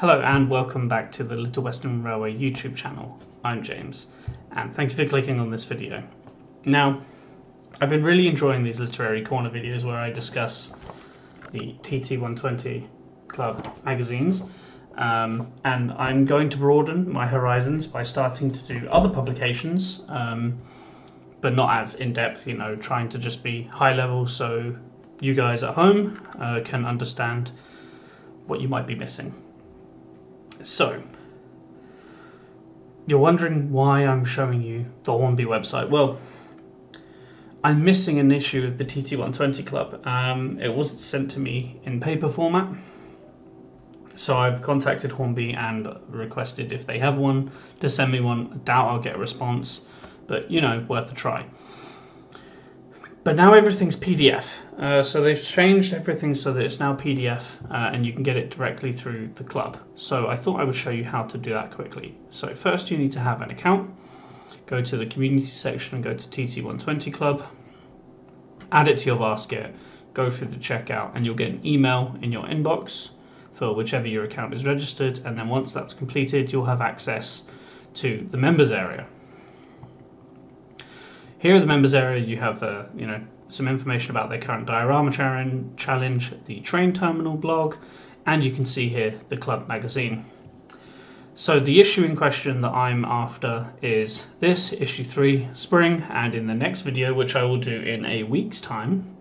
Hello and welcome back to the Little Western Railway YouTube channel. I'm James and thank you for clicking on this video. Now, I've been really enjoying these literary corner videos where I discuss the TT120 Club magazines, and I'm going to broaden my horizons by starting to do other publications, but not as in-depth, trying to just be high level so you guys at home can understand what you might be missing. So, you're wondering why I'm showing you the Hornby website. Well, I'm missing an issue of the TT120 Club. It wasn't sent to me in paper format, so I've contacted Hornby and requested if they have one to send me one. I doubt I'll get a response, but worth a try. But now everything's PDF, so they've changed everything so that it's now PDF and you can get it directly through the club. So I thought I would show you how to do that quickly. So first you need to have an account, go to the community section and go to TT120 Club, add it to your basket, go through the checkout and you'll get an email in your inbox for whichever your account is registered, and then once that's completed you'll have access to the members area. Here in the members area you have some information about their current diorama challenge, the train terminal blog, and you can see here the club magazine. So the issue in question that I'm after is this, issue 3, spring, and in the next video, which I will do in a week's time,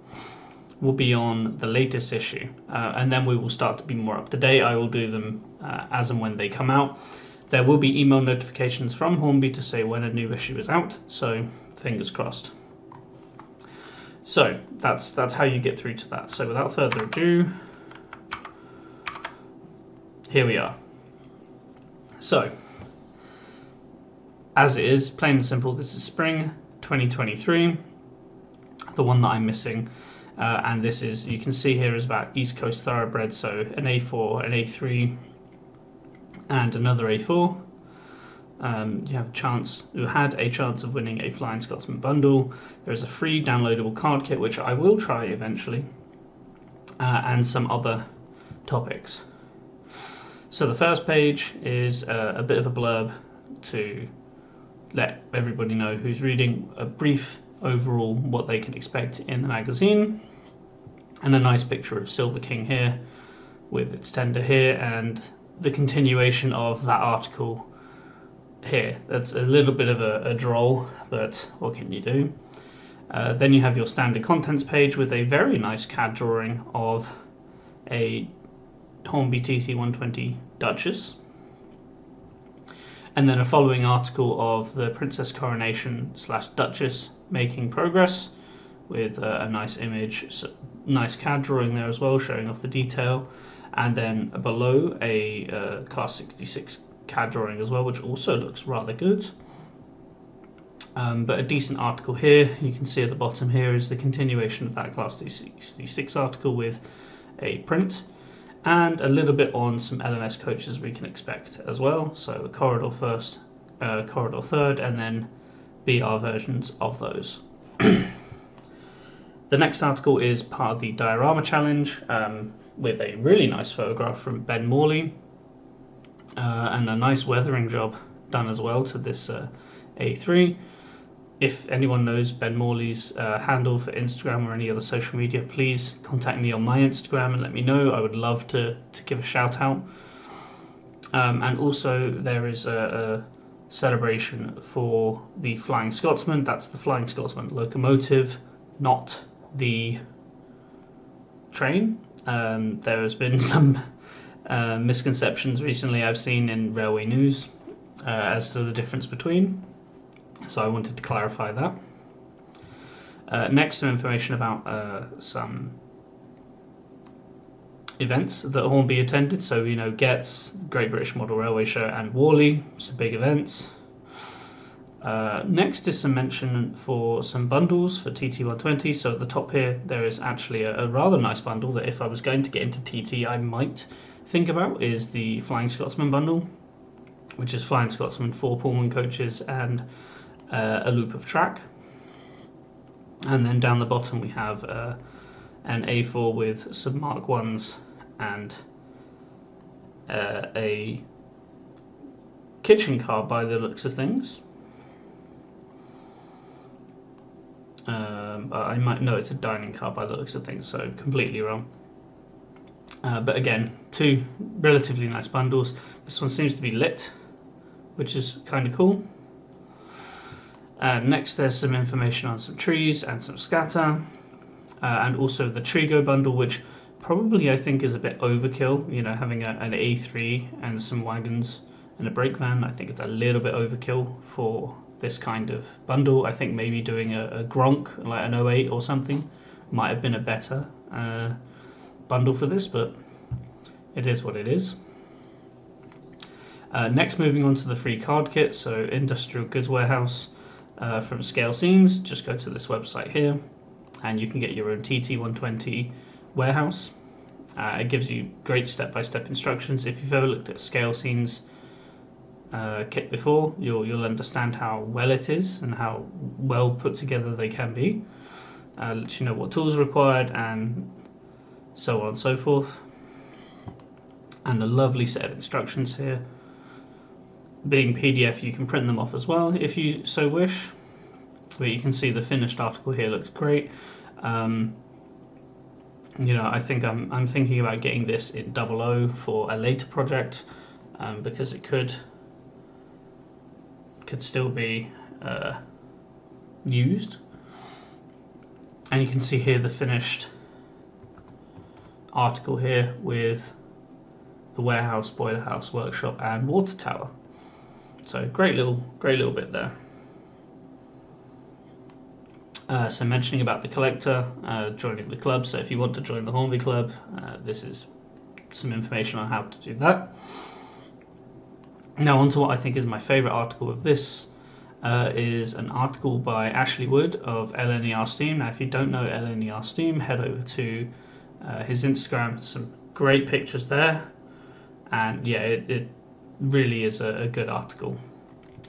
will be on the latest issue, and then we will start to be more up to date. I will do them as and when they come out. There will be email notifications from Hornby to say when a new issue is out, so fingers crossed. So that's how you get through to that. So without further ado, here we are. So as it is, plain and simple, this is spring 2023, the one that I'm missing, and this is, you can see here, is about East Coast Thoroughbred, so an A4, an A3 and another A4. You had a chance of winning a Flying Scotsman bundle. There's a free downloadable card kit, which I will try eventually, and some other topics. So the first page is a bit of a blurb to let everybody know who's reading, a brief overall what they can expect in the magazine, and a nice picture of Silver King here with its tender here, and the continuation of that article here. That's a little bit of a droll, but what can you do? Then you have your standard contents page with a very nice CAD drawing of a Hornby TT 120 Duchess, and then a following article of the Princess Coronation / Duchess making progress with a nice image, nice CAD drawing there as well, showing off the detail, and then below a Class 66 CAD drawing as well, which also looks rather good. But a decent article here, you can see at the bottom here is the continuation of that Class 66 article with a print, and a little bit on some LMS coaches we can expect as well. So a corridor first, corridor third, and then BR versions of those. The next article is part of the diorama challenge, with a really nice photograph from Ben Morley, and a nice weathering job done as well to this A3. If anyone knows Ben Morley's handle for Instagram or any other social media, please contact me on my Instagram and let me know. I would love to give a shout out. And also there is a celebration for the Flying Scotsman. That's the Flying Scotsman locomotive, not the train. There has been some misconceptions recently I've seen in railway news as to the difference between, so I wanted to clarify that. Next, some information about some events that Hornby attended. So Getz, Great British Model Railway Show, and Worley, some big events. Next is some mention for some bundles for TT120. So at the top here there is actually a rather nice bundle that if I was going to get into TT I might think about, is the Flying Scotsman bundle, which is Flying Scotsman, 4 Pullman coaches and a loop of track. And then down the bottom we have an A4 with some Mark 1s and a kitchen car by the looks of things. I might know it's a dining car by the looks of things, so completely wrong. But again, two relatively nice bundles. This one seems to be lit, which is kind of cool. Next, there's some information on some trees and some scatter, and also the Trigo bundle, which probably I think is a bit overkill. You know, having an A3 and some wagons and a brake van, I think it's a little bit overkill for this kind of bundle. I think maybe doing a Gronk, like an 08 or something, might have been a better bundle for this, but it is what it is. Next, moving on to the free card kit, so Industrial Goods Warehouse from Scale Scenes. Just go to this website here and you can get your own TT120 warehouse. It gives you great step-by-step instructions. If you've ever looked at Scale Scenes kit before, you'll understand how well it is and how well put together they can be. Let you know what tools are required and so on and so forth. And a lovely set of instructions here. Being PDF, you can print them off as well if you so wish. But you can see the finished article here looks great. You know, I think I'm thinking about getting this in 00 for a later project, because it could still be used. And you can see here the finished article here with the warehouse, boiler house, workshop, and water tower. So great little bit there. So mentioning about the collector, joining the club. So if you want to join the Hornby club, this is some information on how to do that. Now on to what I think is my favourite article of this. Is an article by Ashley Wood of LNER Steam. Now if you don't know LNER Steam, head over to his Instagram. Some great pictures there, and yeah, it really is a good article.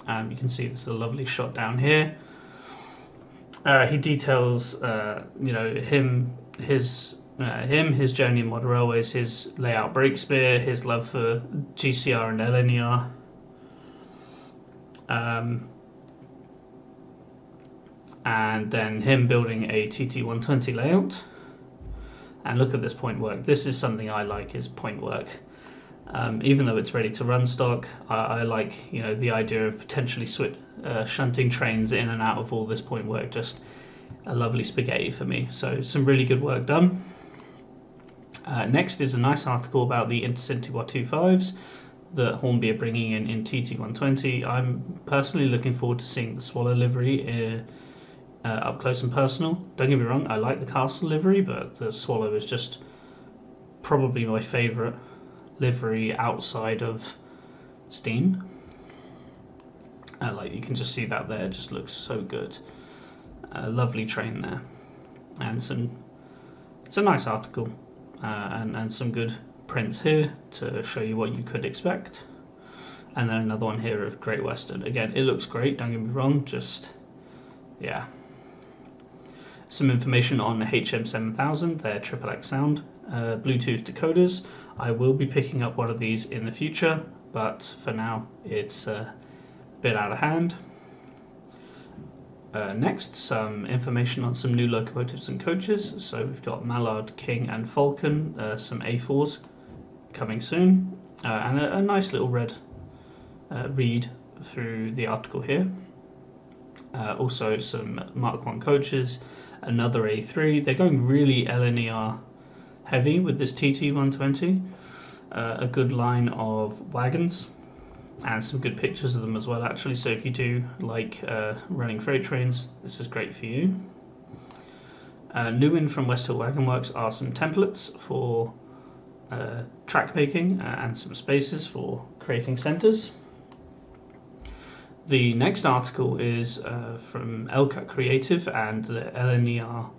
You can see there's a lovely shot down here. He details you know, his journey in model railways, his layout brake spear, his love for GCR and LNER. And then him building a TT120 layout. And look at this point work. This is something I like, is point work. Even though it's ready to run stock, I like, you know, the idea of potentially shunting trains in and out of all this point work. Just a lovely spaghetti for me. So some really good work done. Next is a nice article about the Intercity 125s that Hornby are bringing in TT120. I'm personally looking forward to seeing the Swallow livery up close and personal. Don't get me wrong, I like the Castle livery, but the Swallow is just probably my favourite livery outside of Steam. Like you can just see that there, it just looks so good. Lovely train there, and it's a nice article, and some good prints here to show you what you could expect. And then another one here of Great Western. Again, it looks great, don't get me wrong, just yeah. Some information on the HM7000, their XXX sound, Bluetooth decoders. I will be picking up one of these in the future, but for now it's a bit out of hand. Next, some information on some new locomotives and coaches. So we've got Mallard, King and Falcon, some A4s coming soon, and a nice little read through the article here. Also some Mark 1 coaches, another A3. They're going really LNER heavy with this TT120. A good line of wagons and some good pictures of them as well, actually. So if you do like running freight trains, this is great for you. New in from West Hill Wagon Works are some templates for track making and some spaces for creating centres. The next article is from LCAT Creative and the LNER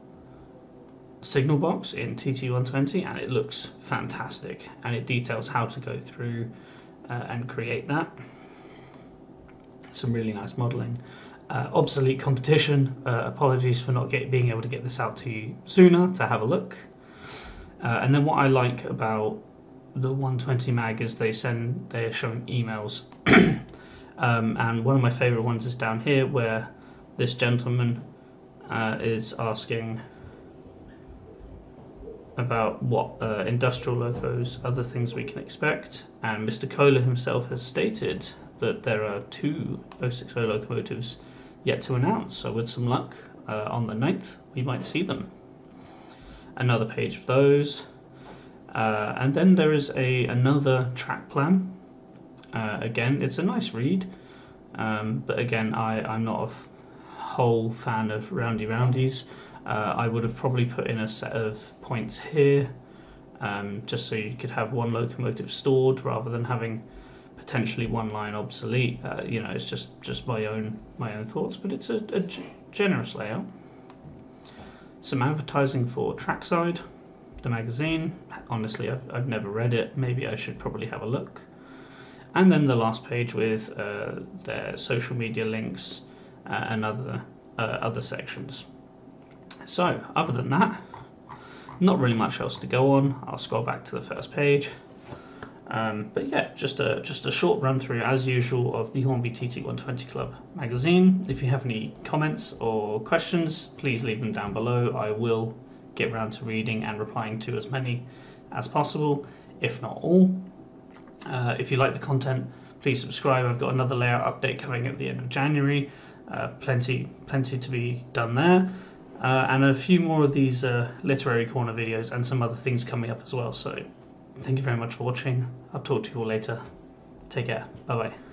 signal box in TT120, and it looks fantastic, and it details how to go through and create that. Some really nice modelling. Obsolete competition, apologies for not being able to get this out to you sooner to have a look. And then what I like about the 120 mag is they're showing emails. And one of my favourite ones is down here where this gentleman is asking about what industrial locos, other things we can expect, and Mr. Kohler himself has stated that there are 2 060 locomotives yet to announce, so with some luck on the 9th we might see them. Another page of those, and then there is another track plan. Again, it's a nice read, but again I'm not a whole fan of roundies. I would have probably put in a set of points here, just so you could have one locomotive stored rather than having potentially one line obsolete. It's just my own thoughts, but it's a generous layout. Some advertising for Trackside, the magazine. Honestly, I've never read it. Maybe I should probably have a look. And then the last page with their social media links and other sections. So, other than that, not really much else to go on. I'll scroll back to the first page. But yeah, just a short run through, as usual, of the Hornby TT 120 Club magazine. If you have any comments or questions, please leave them down below. I will get around to reading and replying to as many as possible, if not all. If you like the content, please subscribe. I've got another layout update coming at the end of January. Plenty to be done there. And a few more of these literary corner videos and some other things coming up as well. So thank you very much for watching. I'll talk to you all later. Take care. Bye bye.